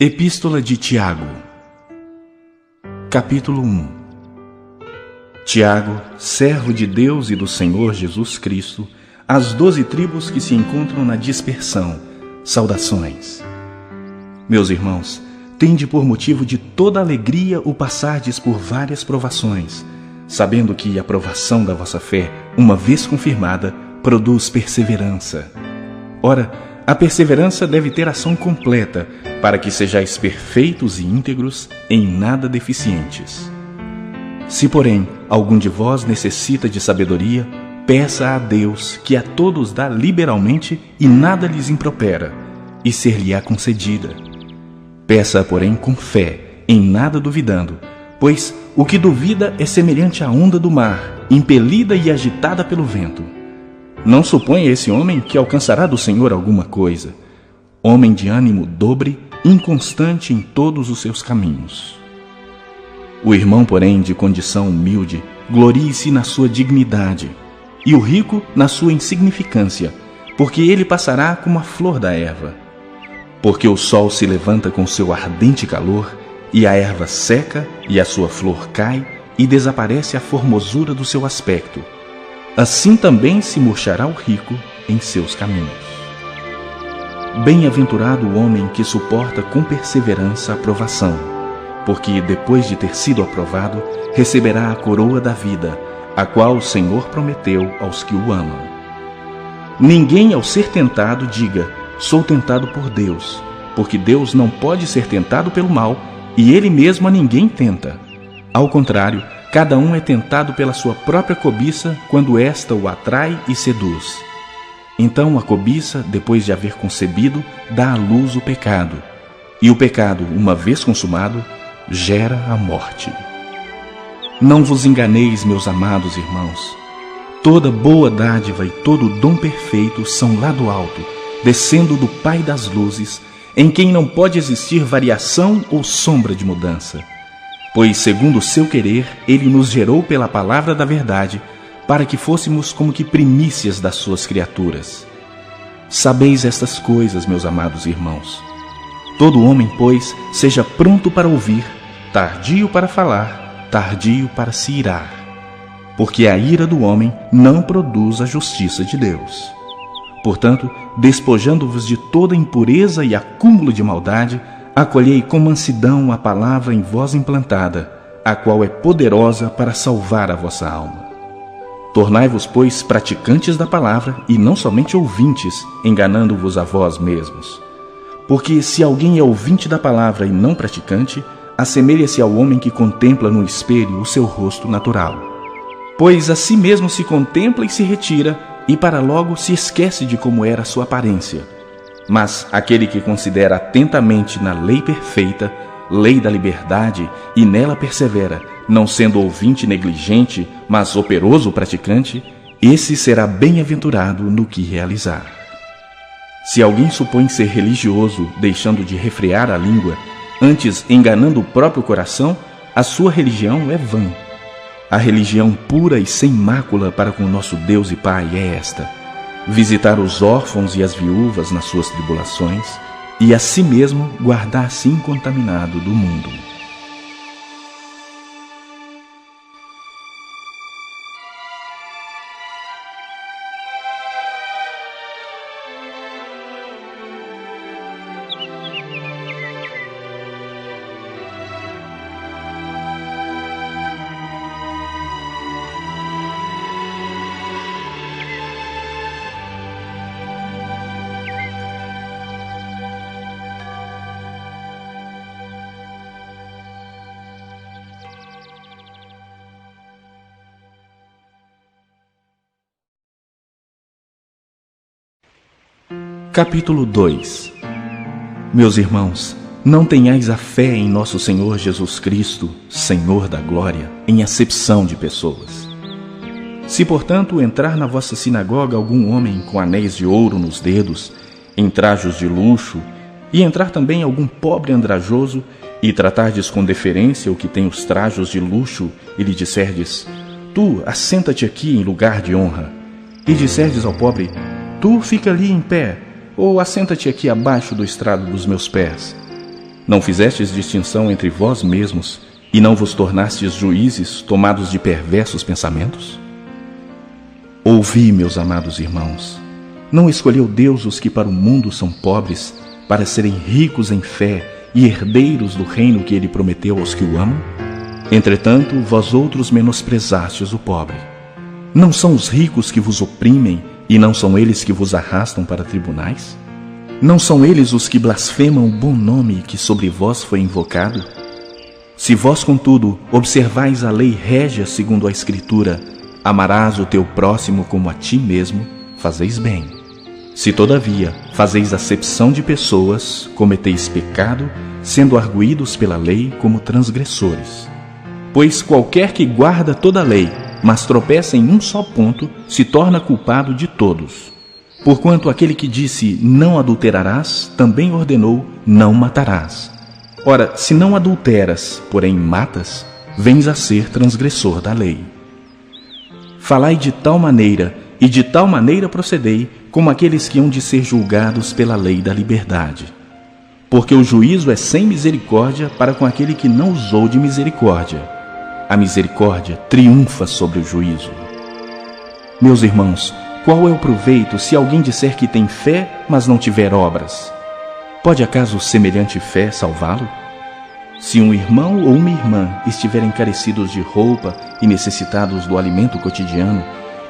Epístola de Tiago, capítulo 1. Tiago, servo de Deus e do Senhor Jesus Cristo, às 12 tribos que se encontram na dispersão, saudações. Meus irmãos, tende por motivo de toda alegria o passardes por várias provações, sabendo que a provação da vossa fé, uma vez confirmada, produz perseverança. Ora, a perseverança deve ter ação completa, para que sejais perfeitos e íntegros, em nada deficientes. Se, porém, algum de vós necessita de sabedoria, peça a Deus, que a todos dá liberalmente e nada lhes impropera, e ser-lhe-á concedida. Peça, porém, com fé, em nada duvidando, pois o que duvida é semelhante à onda do mar, impelida e agitada pelo vento. Não suponha esse homem que alcançará do Senhor alguma coisa. Homem de ânimo dobre, inconstante em todos os seus caminhos. O irmão, porém, de condição humilde, glorie-se na sua dignidade, e o rico na sua insignificância, porque ele passará como a flor da erva. Porque o sol se levanta com seu ardente calor, e a erva seca, e a sua flor cai, e desaparece a formosura do seu aspecto. Assim também se murchará o rico em seus caminhos. Bem-aventurado o homem que suporta com perseverança a provação, porque depois de ter sido aprovado, receberá a coroa da vida, a qual o Senhor prometeu aos que o amam. Ninguém, ao ser tentado, diga: sou tentado por Deus, porque Deus não pode ser tentado pelo mal, e Ele mesmo a ninguém tenta. Ao contrário, cada um é tentado pela sua própria cobiça, quando esta o atrai e seduz. Então a cobiça, depois de haver concebido, dá à luz o pecado. E o pecado, uma vez consumado, gera a morte. Não vos enganeis, meus amados irmãos. Toda boa dádiva e todo dom perfeito são lá do alto, descendo do Pai das luzes, em quem não pode existir variação ou sombra de mudança. Pois, segundo o seu querer, Ele nos gerou pela palavra da verdade, para que fôssemos como que primícias das suas criaturas. Sabeis estas coisas, meus amados irmãos. Todo homem, pois, seja pronto para ouvir, tardio para falar, tardio para se irar. Porque a ira do homem não produz a justiça de Deus. Portanto, despojando-vos de toda impureza e acúmulo de maldade, acolhei com mansidão a palavra em vós implantada, a qual é poderosa para salvar a vossa alma. Tornai-vos, pois, praticantes da palavra e não somente ouvintes, enganando-vos a vós mesmos. Porque se alguém é ouvinte da palavra e não praticante, assemelha-se ao homem que contempla no espelho o seu rosto natural. Pois a si mesmo se contempla e se retira, e para logo se esquece de como era a sua aparência. Mas aquele que considera atentamente na lei perfeita, lei da liberdade, e nela persevera, não sendo ouvinte negligente, mas operoso praticante, esse será bem-aventurado no que realizar. Se alguém supõe ser religioso, deixando de refrear a língua, antes enganando o próprio coração, a sua religião é vã. A religião pura e sem mácula para com nosso Deus e Pai é esta: visitar os órfãos e as viúvas nas suas tribulações, e a si mesmo guardar-se incontaminado do mundo. Capítulo 2. Meus irmãos, não tenhais a fé em nosso Senhor Jesus Cristo, Senhor da glória, em acepção de pessoas. Se, portanto, entrar na vossa sinagoga algum homem com anéis de ouro nos dedos, em trajos de luxo, e entrar também algum pobre andrajoso, e tratardes com deferência o que tem os trajos de luxo, e lhe disserdes: tu, assenta-te aqui em lugar de honra, e disserdes ao pobre: tu, fica ali em pé, ou assenta-te aqui abaixo do estrado dos meus pés. Não fizestes distinção entre vós mesmos e não vos tornastes juízes tomados de perversos pensamentos? Ouvi, meus amados irmãos, não escolheu Deus os que para o mundo são pobres, para serem ricos em fé e herdeiros do reino que ele prometeu aos que o amam? Entretanto, vós outros menosprezastes o pobre. Não são os ricos que vos oprimem e não são eles que vos arrastam para tribunais? Não são eles os que blasfemam o bom nome que sobre vós foi invocado? Se vós, contudo, observais a lei régia segundo a Escritura, amarás o teu próximo como a ti mesmo, fazeis bem. Se, todavia, fazeis acepção de pessoas, cometeis pecado, sendo arguídos pela lei como transgressores. Pois qualquer que guarda toda a lei, mas tropeça em um só ponto, se torna culpado de todos. Porquanto aquele que disse, não adulterarás, também ordenou, não matarás. Ora, se não adulteras, porém matas, vens a ser transgressor da lei. Falai de tal maneira, e de tal maneira procedei, como aqueles que hão de ser julgados pela lei da liberdade. Porque o juízo é sem misericórdia para com aquele que não usou de misericórdia. A misericórdia triunfa sobre o juízo. Meus irmãos, qual é o proveito se alguém disser que tem fé, mas não tiver obras? Pode acaso semelhante fé salvá-lo? Se um irmão ou uma irmã estiverem carecidos de roupa e necessitados do alimento cotidiano,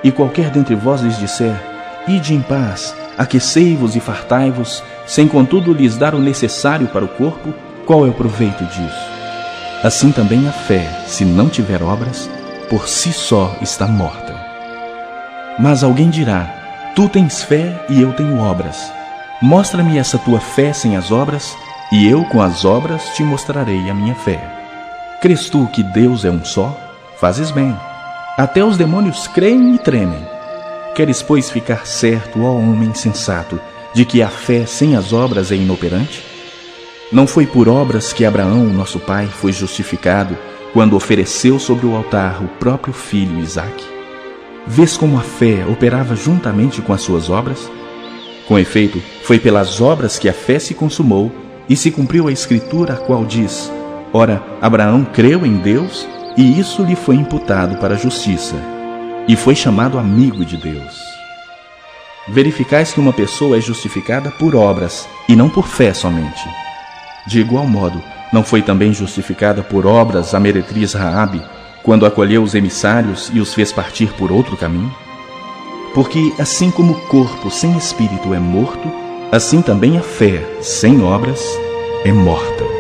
e qualquer dentre vós lhes disser, ide em paz, aquecei-vos e fartai-vos, sem contudo lhes dar o necessário para o corpo, qual é o proveito disso? Assim também a fé, se não tiver obras, por si só está morta. Mas alguém dirá, tu tens fé e eu tenho obras. Mostra-me essa tua fé sem as obras, e eu com as obras te mostrarei a minha fé. Crês tu que Deus é um só? Fazes bem. Até os demônios creem e tremem. Queres, pois, ficar certo, ó homem sensato, de que a fé sem as obras é inoperante? Não foi por obras que Abraão, nosso pai, foi justificado, quando ofereceu sobre o altar o próprio filho Isaque? Vês como a fé operava juntamente com as suas obras? Com efeito, foi pelas obras que a fé se consumou e se cumpriu a Escritura, a qual diz, ora, Abraão creu em Deus e isso lhe foi imputado para a justiça, e foi chamado amigo de Deus. Verificais que uma pessoa é justificada por obras e não por fé somente. De igual modo, não foi também justificada por obras a meretriz Raabe, quando acolheu os emissários e os fez partir por outro caminho? Porque assim como o corpo sem espírito é morto, assim também a fé sem obras é morta.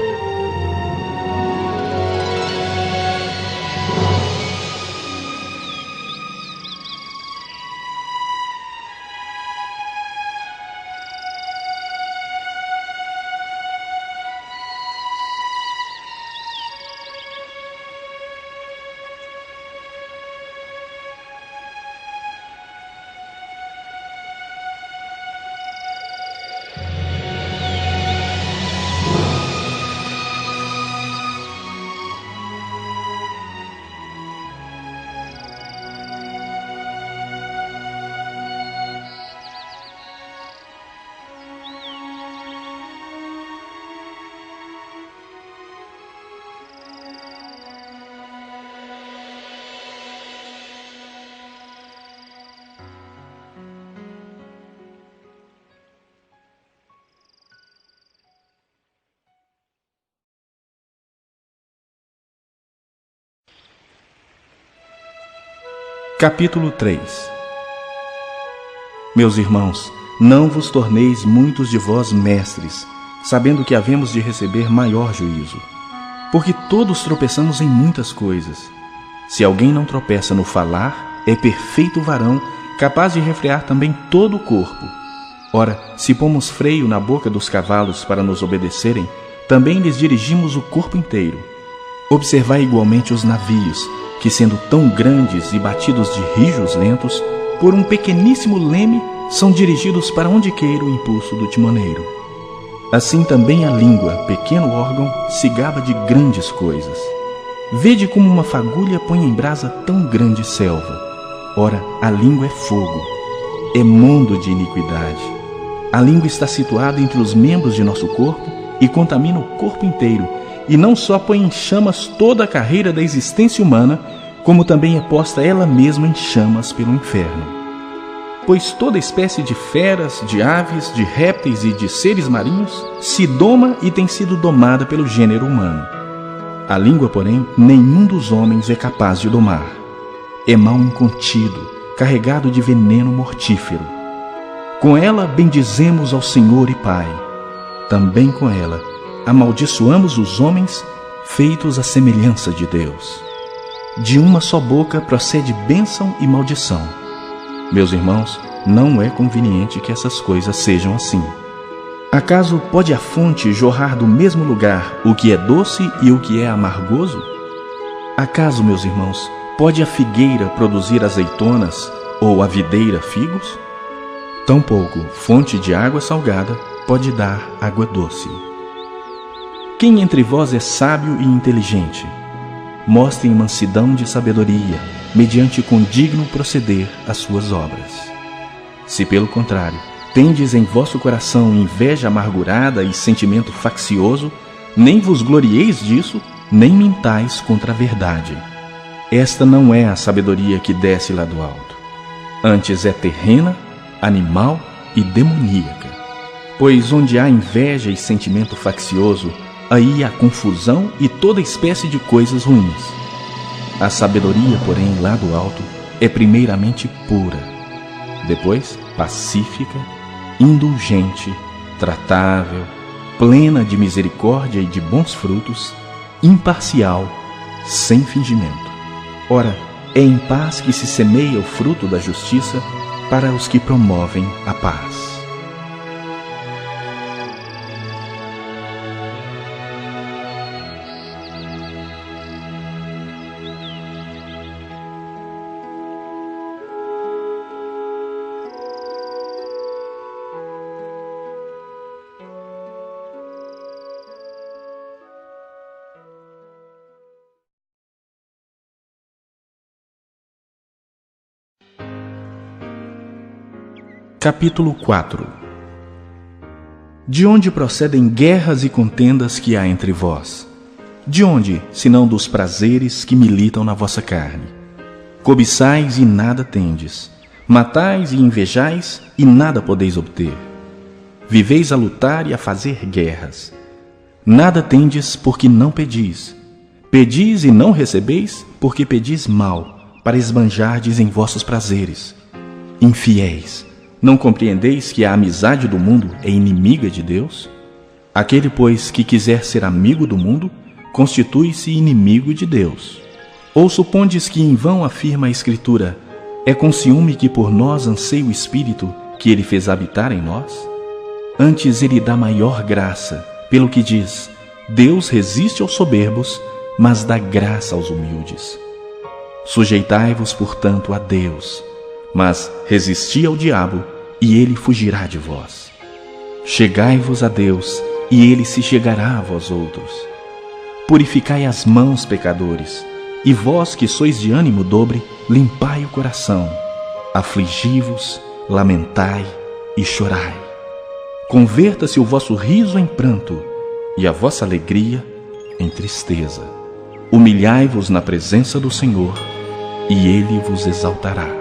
Capítulo 3. Meus irmãos, não vos torneis muitos de vós mestres, sabendo que havemos de receber maior juízo. Porque todos tropeçamos em muitas coisas. Se alguém não tropeça no falar, é perfeito varão, capaz de refrear também todo o corpo. Ora, se pomos freio na boca dos cavalos para nos obedecerem, também lhes dirigimos o corpo inteiro. Observai igualmente os navios, que sendo tão grandes e batidos de rijos lentos, por um pequeníssimo leme, são dirigidos para onde queira o impulso do timoneiro. Assim também a língua, pequeno órgão, se gaba de grandes coisas. Vede como uma fagulha põe em brasa tão grande selva. Ora, a língua é fogo, é mundo de iniquidade. A língua está situada entre os membros de nosso corpo e contamina o corpo inteiro, e não só põe em chamas toda a carreira da existência humana, como também é posta ela mesma em chamas pelo inferno. Pois toda espécie de feras, de aves, de répteis e de seres marinhos se doma e tem sido domada pelo gênero humano. A língua, porém, nenhum dos homens é capaz de domar. É mal incontido, carregado de veneno mortífero. Com ela bendizemos ao Senhor e Pai. Também com ela amaldiçoamos os homens feitos à semelhança de Deus. De uma só boca procede bênção e maldição. Meus irmãos, não é conveniente que essas coisas sejam assim. Acaso pode a fonte jorrar do mesmo lugar o que é doce e o que é amargoso? Acaso, meus irmãos, pode a figueira produzir azeitonas ou a videira figos? Tampouco fonte de água salgada pode dar água doce. Quem entre vós é sábio e inteligente? Mostrem mansidão de sabedoria, mediante condigno proceder as suas obras. Se, pelo contrário, tendes em vosso coração inveja amargurada e sentimento faccioso, nem vos glorieis disso, nem mintais contra a verdade. Esta não é a sabedoria que desce lá do alto. Antes é terrena, animal e demoníaca. Pois onde há inveja e sentimento faccioso, aí há confusão e toda espécie de coisas ruins. A sabedoria, porém, lá do alto, é primeiramente pura, depois pacífica, indulgente, tratável, plena de misericórdia e de bons frutos, imparcial, sem fingimento. Ora, é em paz que se semeia o fruto da justiça para os que promovem a paz. Capítulo 4. De onde procedem guerras e contendas que há entre vós? De onde, senão dos prazeres que militam na vossa carne? Cobiçais e nada tendes, matais e invejais e nada podeis obter. Viveis a lutar e a fazer guerras. Nada tendes porque não pedis. Pedis e não recebeis porque pedis mal, para esbanjardes em vossos prazeres. Infiéis! Não compreendeis que a amizade do mundo é inimiga de Deus? Aquele, pois, que quiser ser amigo do mundo, constitui-se inimigo de Deus. Ou supondes que em vão afirma a Escritura: é com ciúme que por nós anseia o Espírito que ele fez habitar em nós? Antes ele dá maior graça, pelo que diz: Deus resiste aos soberbos, mas dá graça aos humildes. Sujeitai-vos, portanto, a Deus, mas resisti ao diabo, e ele fugirá de vós. Chegai-vos a Deus, e ele se chegará a vós outros. Purificai as mãos, pecadores, e vós que sois de ânimo dobre, limpai o coração. Afligi-vos, lamentai e chorai. Converta-se o vosso riso em pranto, e a vossa alegria em tristeza. Humilhai-vos na presença do Senhor, e ele vos exaltará.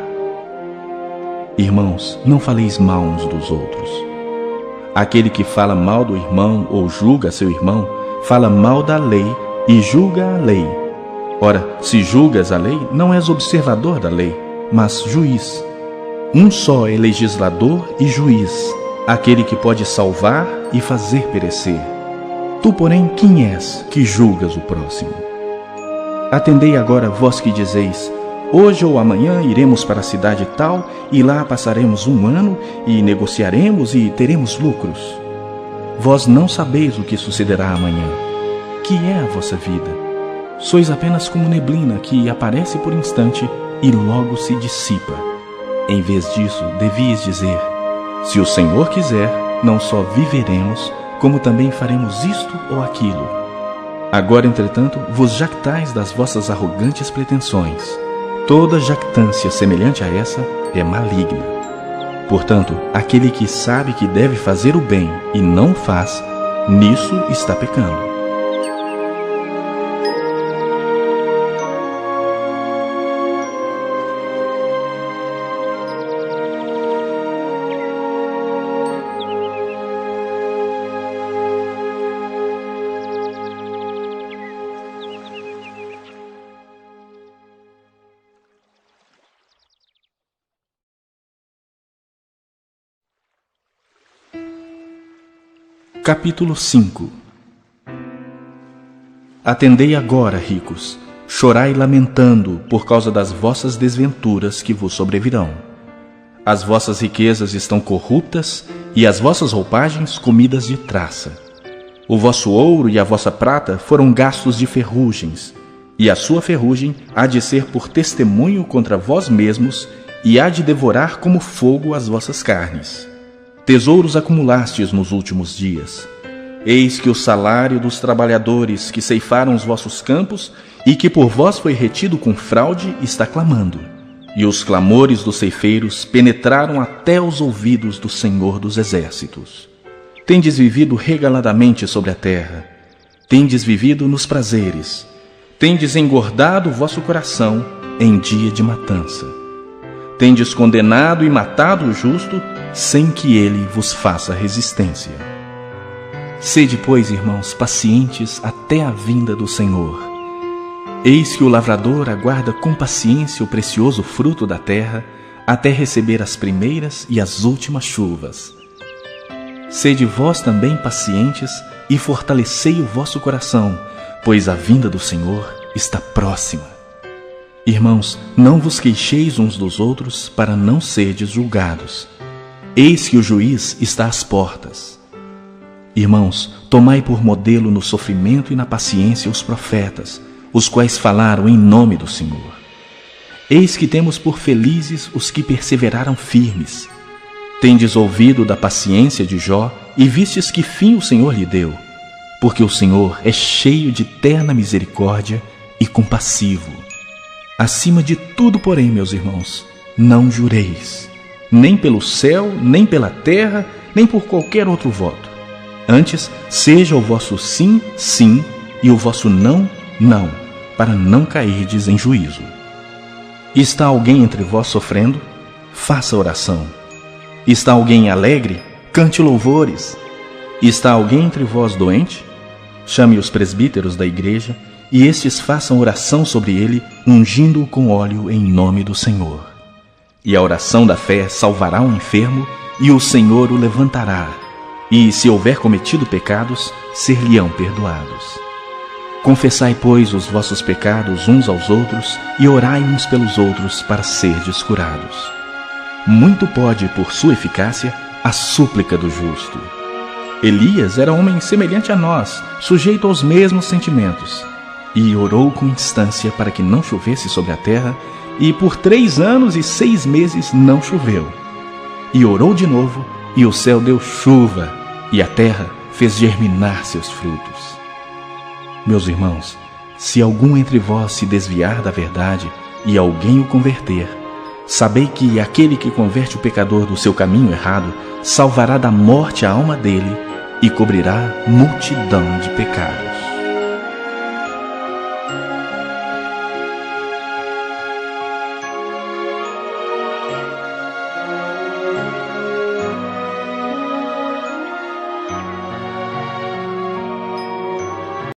Irmãos, não faleis mal uns dos outros. Aquele que fala mal do irmão ou julga seu irmão, fala mal da lei e julga a lei. Ora, se julgas a lei, não és observador da lei, mas juiz. Um só é legislador e juiz, aquele que pode salvar e fazer perecer. Tu, porém, quem és que julgas o próximo? Atendei agora vós que dizeis: hoje ou amanhã iremos para a cidade tal, e lá passaremos um ano, e negociaremos e teremos lucros. Vós não sabeis o que sucederá amanhã. Que é a vossa vida? Sois apenas como neblina que aparece por instante e logo se dissipa. Em vez disso, devíeis dizer: se o Senhor quiser, não só viveremos, como também faremos isto ou aquilo. Agora, entretanto, vos jactais das vossas arrogantes pretensões. Toda jactância semelhante a essa é maligna. Portanto, aquele que sabe que deve fazer o bem e não faz, nisso está pecando. Capítulo 5. Atendei agora, ricos, chorai lamentando por causa das vossas desventuras que vos sobrevirão. As vossas riquezas estão corruptas e as vossas roupagens comidas de traça. O vosso ouro e a vossa prata foram gastos de ferrugens, e a sua ferrugem há de ser por testemunho contra vós mesmos e há de devorar como fogo as vossas carnes. Tesouros acumulastes nos últimos dias. Eis que o salário dos trabalhadores que ceifaram os vossos campos e que por vós foi retido com fraude está clamando. E os clamores dos ceifeiros penetraram até os ouvidos do Senhor dos Exércitos. Tendes vivido regaladamente sobre a terra. Tendes vivido nos prazeres. Tendes engordado o vosso coração em dia de matança. Tendes condenado e matado o justo, sem que ele vos faça resistência. Sede, pois, irmãos, pacientes até a vinda do Senhor. Eis que o lavrador aguarda com paciência o precioso fruto da terra, até receber as primeiras e as últimas chuvas. Sede vós também pacientes e fortalecei o vosso coração, pois a vinda do Senhor está próxima. Irmãos, não vos queixeis uns dos outros para não serdes julgados. Eis que o juiz está às portas. Irmãos, tomai por modelo no sofrimento e na paciência os profetas, os quais falaram em nome do Senhor. Eis que temos por felizes os que perseveraram firmes. Tendes ouvido da paciência de Jó e vistes que fim o Senhor lhe deu, porque o Senhor é cheio de terna misericórdia e compassivo. Acima de tudo, porém, meus irmãos, não jureis, nem pelo céu, nem pela terra, nem por qualquer outro voto. Antes, seja o vosso sim, sim, e o vosso não, não, para não cairdes em juízo. Está alguém entre vós sofrendo? Faça oração. Está alguém alegre? Cante louvores. Está alguém entre vós doente? Chame os presbíteros da igreja, e estes façam oração sobre ele, ungindo-o com óleo em nome do Senhor. E a oração da fé salvará o enfermo, e o Senhor o levantará. E, se houver cometido pecados, ser-lhe-ão perdoados. Confessai, pois, os vossos pecados uns aos outros, e orai uns pelos outros para serdes curados. Muito pode, por sua eficácia, a súplica do justo. Elias era homem semelhante a nós, sujeito aos mesmos sentimentos, e orou com instância para que não chovesse sobre a terra, e por 3 anos e 6 meses não choveu. E orou de novo, e o céu deu chuva, e a terra fez germinar seus frutos. Meus irmãos, se algum entre vós se desviar da verdade, e alguém o converter, sabei que aquele que converte o pecador do seu caminho errado, salvará da morte a alma dele, e cobrirá multidão de pecados.